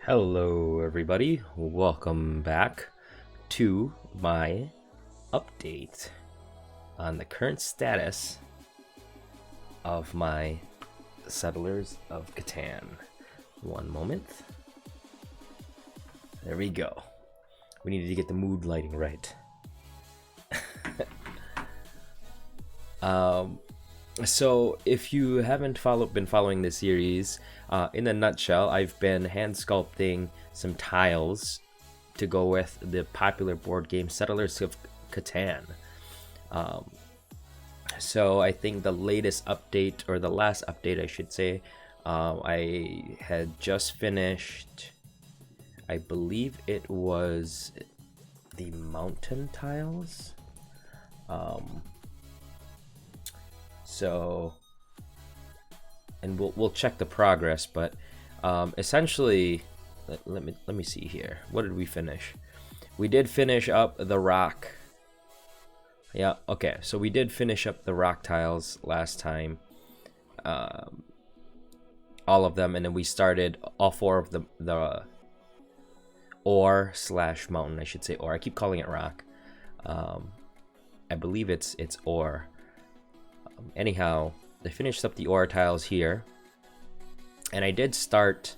Hello everybody, welcome back to my update on the current status of my Settlers of Catan. One moment. There we go. We needed to get the mood lighting right. So if you haven't been following the series, in a nutshell, I've been hand sculpting some tiles to go with the popular board game Settlers of Catan. So I think the latest update, or the last update I should say, I had just finished, I believe it was the mountain tiles. So, and we'll check the progress, but essentially, let me see here. What did we finish? We did finish up the rock. Yeah, okay. So we did finish up the rock tiles last time, all of them, and then we started all four of the ore slash mountain, I should say ore. I keep calling it rock. I believe it's ore. Anyhow, I finished up the ore tiles here, and I did start.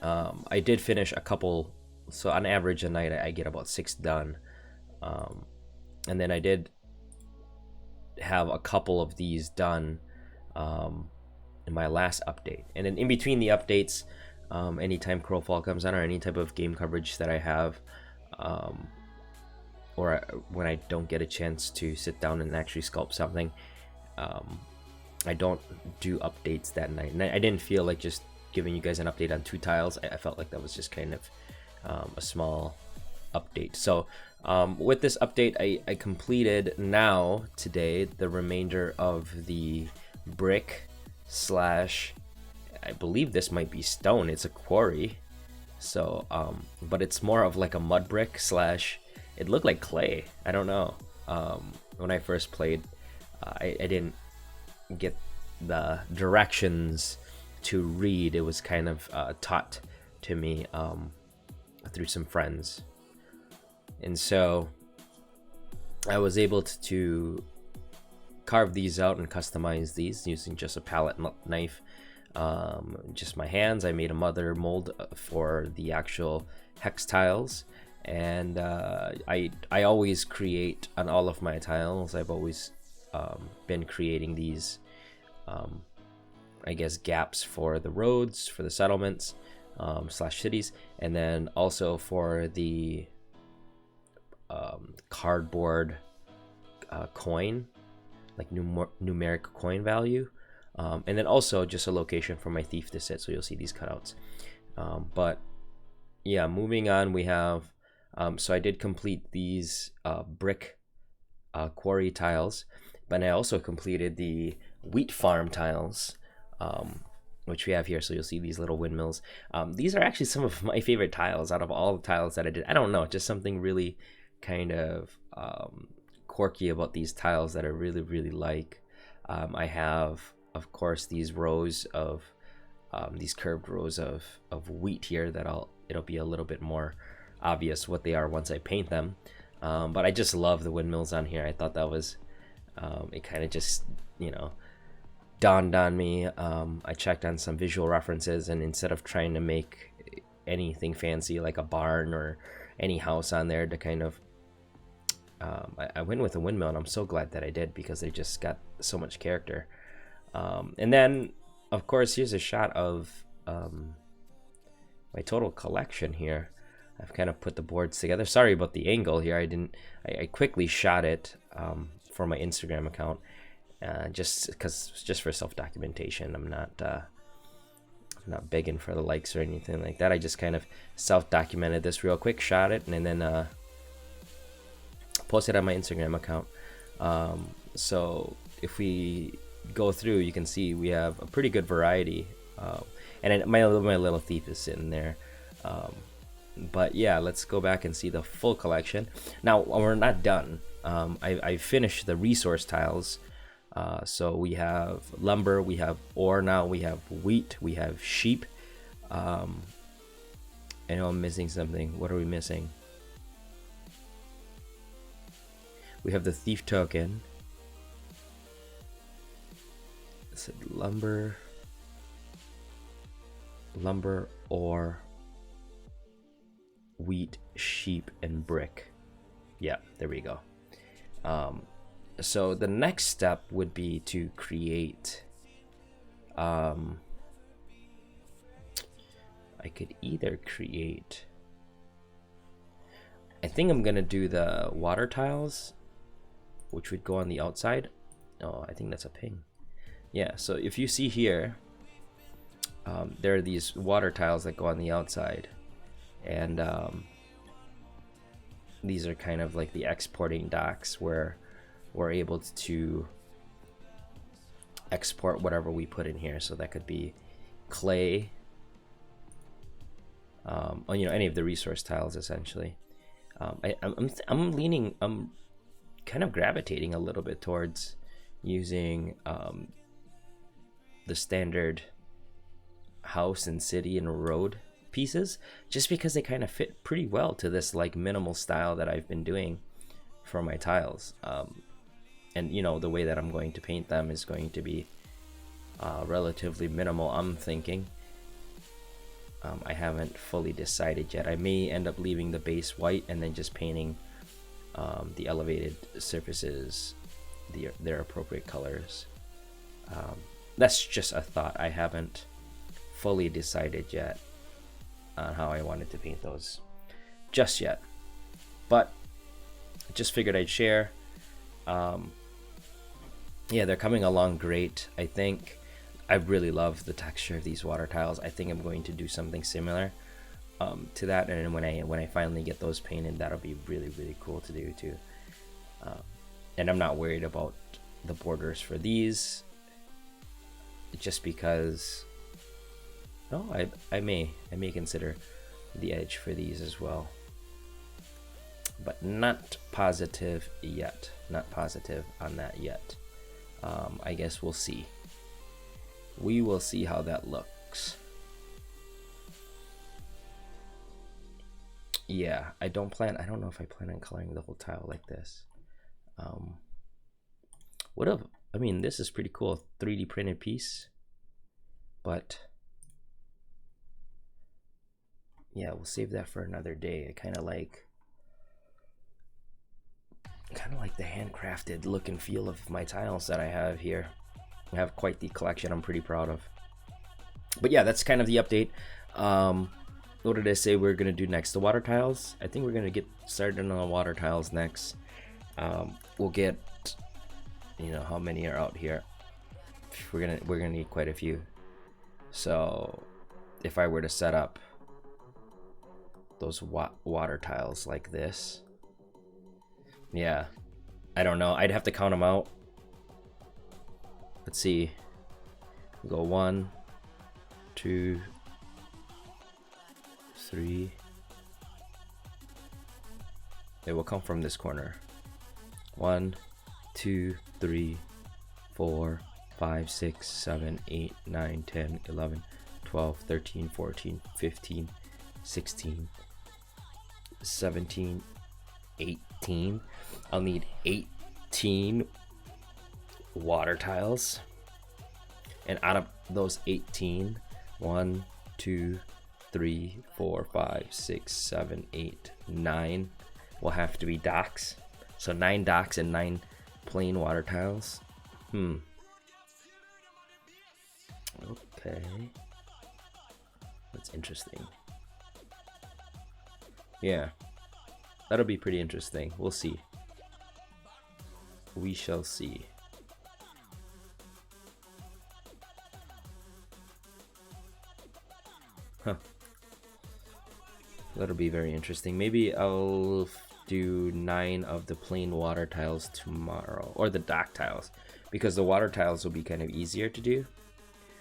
I did finish a couple. So on average a night, I get about 6 done, and then I did have a couple of these done in my last update. And then in between the updates, anytime Crowfall comes on or any type of game coverage that I have, or when I don't get a chance to sit down and actually sculpt something, I don't do updates that night. And I didn't feel like just giving you guys an update on 2 tiles. I felt like that was just kind of a small update. So with this update, I completed now today the remainder of the brick slash, I believe this might be stone. It's a quarry. So but it's more of like a mud brick slash, it looked like clay. I don't know. When I first played, I didn't get the directions to read. It was kind of taught to me through some friends, and so I was able to carve these out and customize these using just a palette knife, just my hands. I made a mother mold for the actual hex tiles, and I always create on all of my tiles. I've always been creating these I guess gaps for the roads, for the settlements slash cities, and then also for the cardboard coin, like numeric coin value, and then also just a location for my thief to sit, so you'll see these cutouts. But yeah, moving on, we have so I did complete these brick quarry tiles, but I also completed the wheat farm tiles, which we have here. So you'll see these little windmills. These are actually some of my favorite tiles out of all the tiles that I did. I don't know, just something really kind of quirky about these tiles that I really like. I have, of course, these rows of these curved rows of wheat here that it'll be a little bit more obvious what they are once I paint them. But I just love the windmills on here. I thought that was it kind of just, dawned on me. I checked on some visual references, and instead of trying to make anything fancy like a barn or any house on there to kind of I went with a windmill, and I'm so glad that I did, because they just got so much character. And then of course, here's a shot of my total collection here. I've kind of put the boards together. Sorry about the angle here. I quickly shot it for my Instagram account, just for self-documentation. I'm not begging for the likes or anything like that. I just kind of self-documented this real quick, shot it, and then posted on my Instagram account. So if we go through, you can see we have a pretty good variety, and my little thief is sitting there. But yeah, let's go back and see the full collection. Now, we're not done. I finished the resource tiles. So we have lumber, we have ore now, we have wheat, we have sheep, I know I'm missing something. What are we missing? We have the thief token. It said lumber, ore, wheat, sheep, and brick. Yeah, there we go. So the next step would be to create. I could either create. I think I'm gonna do the water tiles, which would go on the outside. Oh, I think that's a ping. Yeah, so if you see here, there are these water tiles that go on the outside, and these are kind of like the exporting docks where we're able to export whatever we put in here. So that could be clay, you know, any of the resource tiles essentially. I'm kind of gravitating a little bit towards using the standard house and city and road pieces, just because they kind of fit pretty well to this like minimal style that I've been doing for my tiles. And you know, the way that I'm going to paint them is going to be relatively minimal, I'm thinking. I haven't fully decided yet. I may end up leaving the base white and then just painting the elevated surfaces their appropriate colors. That's just a thought. I haven't fully decided yet on how I wanted to paint those just yet, but just figured I'd share. Yeah, they're coming along great. I think I really love the texture of these water tiles. I think I'm going to do something similar to that, and when I finally get those painted, that'll be really, really cool to do too. And I'm not worried about the borders for these, just because I may consider the edge for these as well, but not positive yet. Not positive on that yet. I guess we'll see. We will see how that looks. Yeah, I don't know if I plan on coloring the whole tile like this. I mean, this is pretty cool, 3D printed piece, but yeah, we'll save that for another day. I kind of like the handcrafted look and feel of my tiles that I have here. I have quite the collection I'm pretty proud of. But yeah, that's kind of the update. What did I say we're gonna do next? The water tiles. I think we're gonna get started on the water tiles next. We'll get, you know, how many are out here. We're gonna need quite a few. So if I were to set up those water tiles like this, yeah, I don't know. I'd have to count them out. Let's see. We'll go 1, 2, 3. It will come from this corner. 1, 2, 3, 4, 5, 6, 7, 8, 9, 10, 11, 12, 13, 14, 15, 16, 17, 18. I'll need 18 water tiles, and out of those 18, 1, 2, 3, 4, 5, 6, 7, 8, 9 will have to be docks. So 9 docks and 9 plain water tiles. Okay, that's interesting. Yeah, that'll be pretty interesting. We'll see. We shall see. Huh. That'll be very interesting. Maybe I'll do 9 of the plain water tiles tomorrow, or the dock tiles, because the water tiles will be kind of easier to do.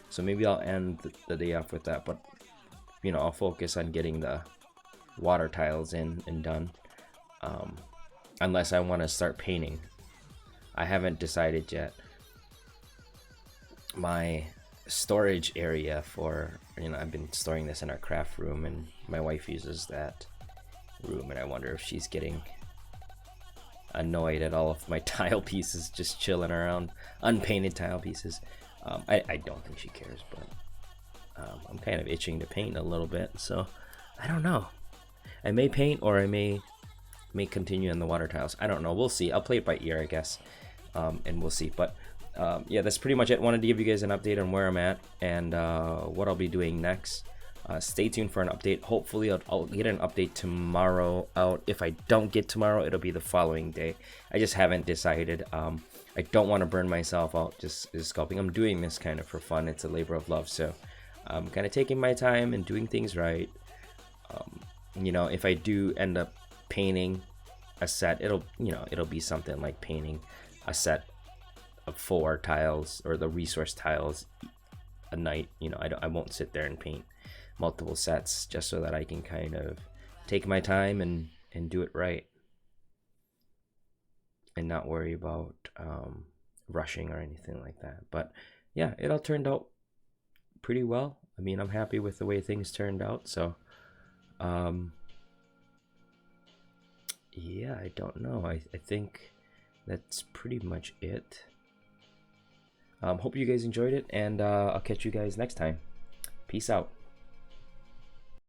So maybe I'll end the day off with that, but you know, I'll focus on getting the water tiles in and done, unless I want to start painting. I haven't decided yet. My storage area for, I've been storing this in our craft room, and my wife uses that room, and I wonder if she's getting annoyed at all of my tile pieces just chilling around, unpainted tile pieces. I don't think she cares, but I'm kind of itching to paint a little bit, so I don't know. I may paint, or I may continue on the water tiles. I don't know. We'll see. I'll play it by ear, I guess, and we'll see. But yeah, that's pretty much it. Wanted to give you guys an update on where I'm at and what I'll be doing next. Stay tuned for an update. Hopefully I'll get an update tomorrow out. If I don't get tomorrow, it'll be the following day. I just haven't decided. I don't want to burn myself out just sculpting. I'm doing this kind of for fun. It's a labor of love, so I'm kind of taking my time and doing things right. If I do end up painting a set, it'll be something like painting a set of 4 tiles or the resource tiles a night. I won't sit there and paint multiple sets, just so that I can kind of take my time and do it right and not worry about rushing or anything like that. But yeah, it all turned out pretty well. I mean, I'm happy with the way things turned out, so yeah, I don't know. I think that's pretty much it. Hope you guys enjoyed it, and I'll catch you guys next time. Peace out.